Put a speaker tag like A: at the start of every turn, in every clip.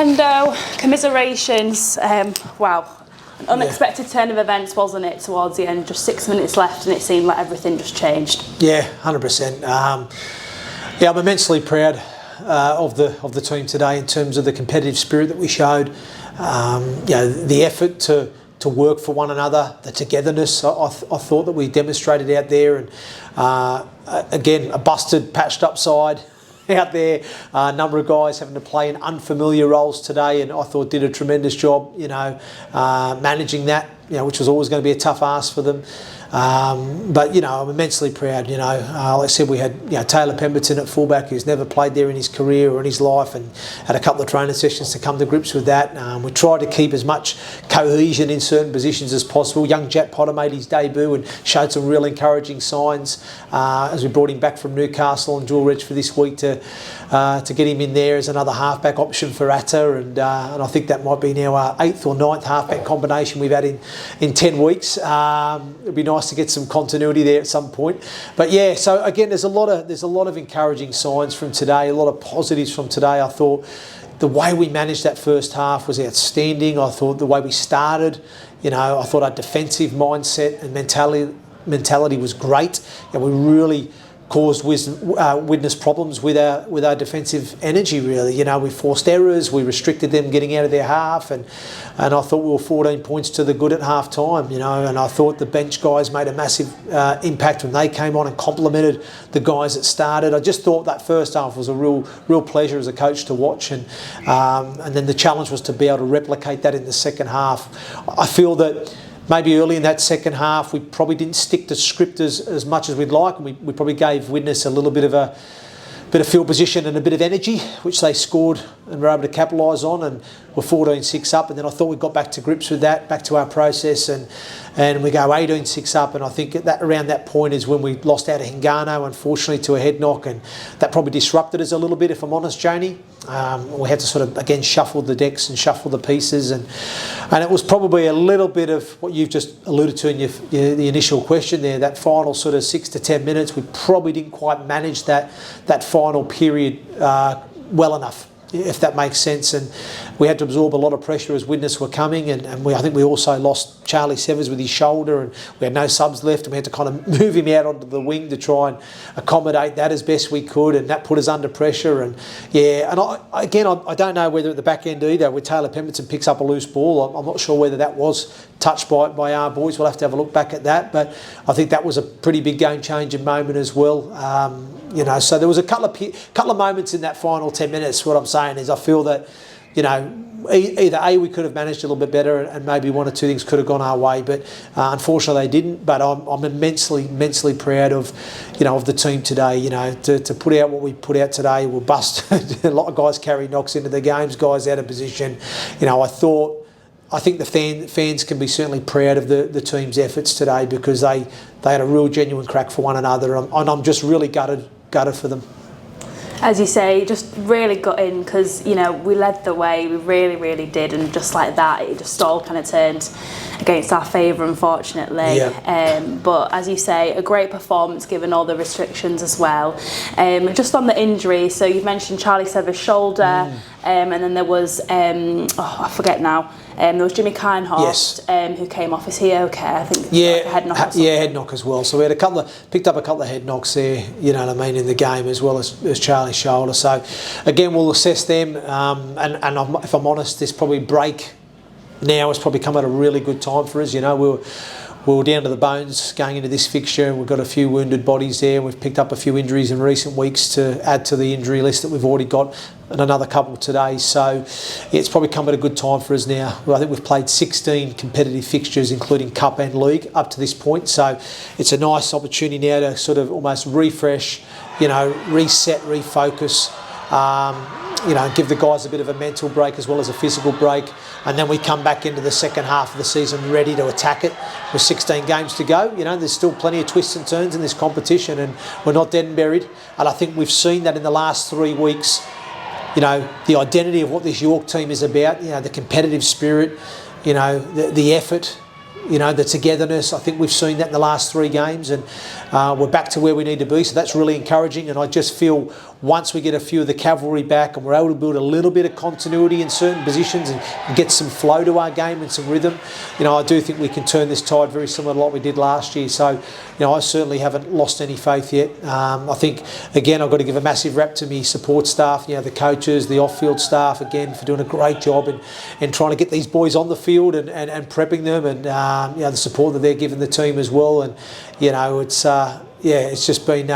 A: And commiserations, wow. An unexpected turn of events, wasn't it, towards the end? Just 6 minutes left and it seemed like everything just changed.
B: Yeah, 100%. I'm immensely proud of the team today in terms of the competitive spirit that we showed. The effort to work for one another, the togetherness I thought that we demonstrated out there. And again, a busted, patched up side out there. A number of guys having to play in unfamiliar roles today, and I thought did a tremendous job, managing that, which was always going to be a tough ask for them. But I'm immensely proud. Like I said, we had Taylor Pemberton at fullback, who's never played there in his career or in his life, and had a couple of training sessions to come to grips with that. We tried to keep as much cohesion in certain positions as possible. Young Jack Potter made his debut and showed some real encouraging signs as we brought him back from Newcastle and dual reg for this week to get him in there as another halfback option for Atta, and I think that might be now our 8th or 9th halfback combination we've had in 10 weeks. It'd be nice to get some continuity there at some point. But yeah, so again, there's a lot of encouraging signs from today, a lot of positives from today. I thought the way we managed that first half was outstanding. I thought the way we started, I thought our defensive mindset and mentality was great, and we really caused Widnes problems with our defensive energy, really. We forced errors, we restricted them getting out of their half, and I thought we were 14 points to the good at half time, and I thought the bench guys made a massive impact when they came on and complemented the guys that started. I just thought that first half was a real pleasure as a coach to watch, and then the challenge was to be able to replicate that in the second half. I feel that maybe early in that second half, we probably didn't stick to script as much as we'd like. We probably gave Widnes a little bit of field position and a bit of energy, which they scored and were able to capitalise on, and were 14-6 up. And then I thought we got back to grips with that, back to our process, and we go 18-6 up. And I think around that point is when we lost out of Hingano, unfortunately, to a head knock, and that probably disrupted us a little bit, if I'm honest, Janie. We had to sort of, again, shuffle the decks and shuffle the pieces, and it was probably a little bit of what you've just alluded to in the initial question there, that final sort of 6 to 10 minutes. We probably didn't quite manage that final period well enough, if that makes sense, and we had to absorb a lot of pressure as Widnes were coming, and I think we also lost Charlie Severs with his shoulder, and we had no subs left, and we had to kind of move him out onto the wing to try and accommodate that as best we could, and that put us under pressure. And I don't know whether at the back end either, where Taylor Pemberton picks up a loose ball, I'm not sure whether that was touched by our boys. We'll have to have a look back at that, but I think that was a pretty big game-changing moment as well. So there was a couple of moments in that final 10 minutes. What I'm saying is I feel that, either we could have managed a little bit better, and maybe one or two things could have gone our way, but unfortunately they didn't. But I'm immensely proud of the team today. To put out what we put out today, we'll bust a lot of guys carry knocks into the games, guys out of position. I think the fans can be certainly proud of the team's efforts today, because they had a real genuine crack for one another, and I'm just really gutted for them.
A: As you say, just really got in, because we led the way, we really did, and just like that, it just all kind of turned against our favour, unfortunately. Yeah. But as you say, a great performance given all the restrictions as well. Just on the injury, so you've mentioned Charlie Severs' shoulder, and then there was I forget now. There was Jimmy Kinehorst, who came off. Is he okay? I think head knock. Head knock as well. So we had picked up a couple of head knocks there, in the game, as well as Charlie's shoulder. So again, we'll assess them. And if I'm honest, this probably break now has probably come at a really good time for us. We were down to the bones going into this fixture, and we've got a few wounded bodies there. We've picked up a few injuries in recent weeks to add to the injury list that we've already got, and another couple today. So it's probably come at a good time for us now. I think we've played 16 competitive fixtures, including Cup and League, up to this point. So it's a nice opportunity now to sort of almost refresh, reset, refocus, give the guys a bit of a mental break as well as a physical break, and then we come back into the second half of the season ready to attack it with 16 games to go. There's still plenty of twists and turns in this competition, and we're not dead and buried. And I think we've seen that in the last 3 weeks, the identity of what this York team is about, the competitive spirit, the effort, the togetherness. I think we've seen that in the last 3 games, and we're back to where we need to be. So that's really encouraging, and I just feel
B: once we get a few of the cavalry back and we're able to build a little bit of continuity in certain positions and get some flow to our game and some rhythm, I do think we can turn this tide very similar to what we did last year. So, I certainly haven't lost any faith yet. I think, again, I've got to give a massive rep to me support staff, the coaches, the off-field staff, again, for doing a great job in trying to get these boys on the field and prepping them, and the support that they're giving the team as well. And it's just been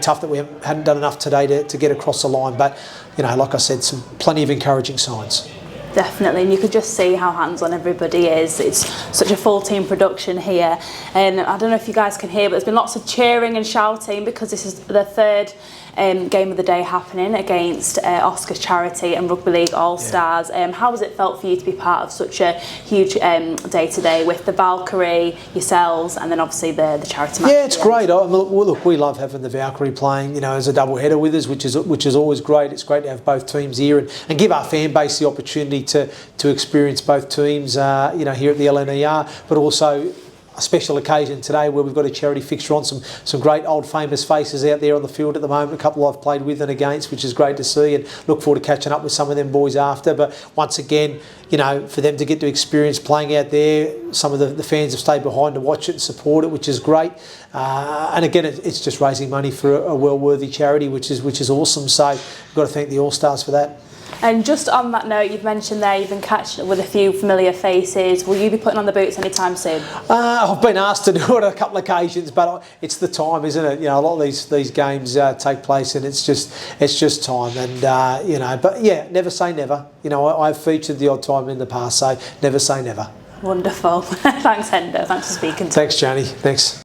B: tough that we hadn't done enough today to get across the line. But like I said, plenty of encouraging signs.
A: Definitely, and you could just see how hands-on everybody is. It's such a full team production here, and I don't know if you guys can hear, but there's been lots of cheering and shouting because this is the third game of the day happening against Oscar's Charity and Rugby League All-Stars. How has it felt for you to be part of such a huge day today with the Valkyrie, yourselves, and then obviously the charity match?
B: Yeah, it's great. Look, we love having the Valkyrie playing, as a double header with us, which is always great. It's great to have both teams here and give our fan base the opportunity to experience both teams, here at the LNER, but also a special occasion today where we've got a charity fixture on, some great old famous faces out there on the field at the moment, a couple I've played with and against, which is great to see, and look forward to catching up with some of them boys after. But once again, for them to get to experience playing out there, some of the fans have stayed behind to watch it and support it, which is great. And again, it's just raising money for a well-worthy charity, which is awesome. So we've got to thank the All-Stars for that.
A: And just on that note, you've mentioned there you've been catching up with a few familiar faces. Will you be putting on the boots anytime soon?
B: I've been asked to do it on a couple of occasions, but it's the time, isn't it? A lot of these games take place, and it's just time. And but yeah, never say never. I've featured the odd time in the past, so never say never.
A: Wonderful. Thanks, Hendo. Thanks for speaking.
B: Thanks, Janie. Thanks.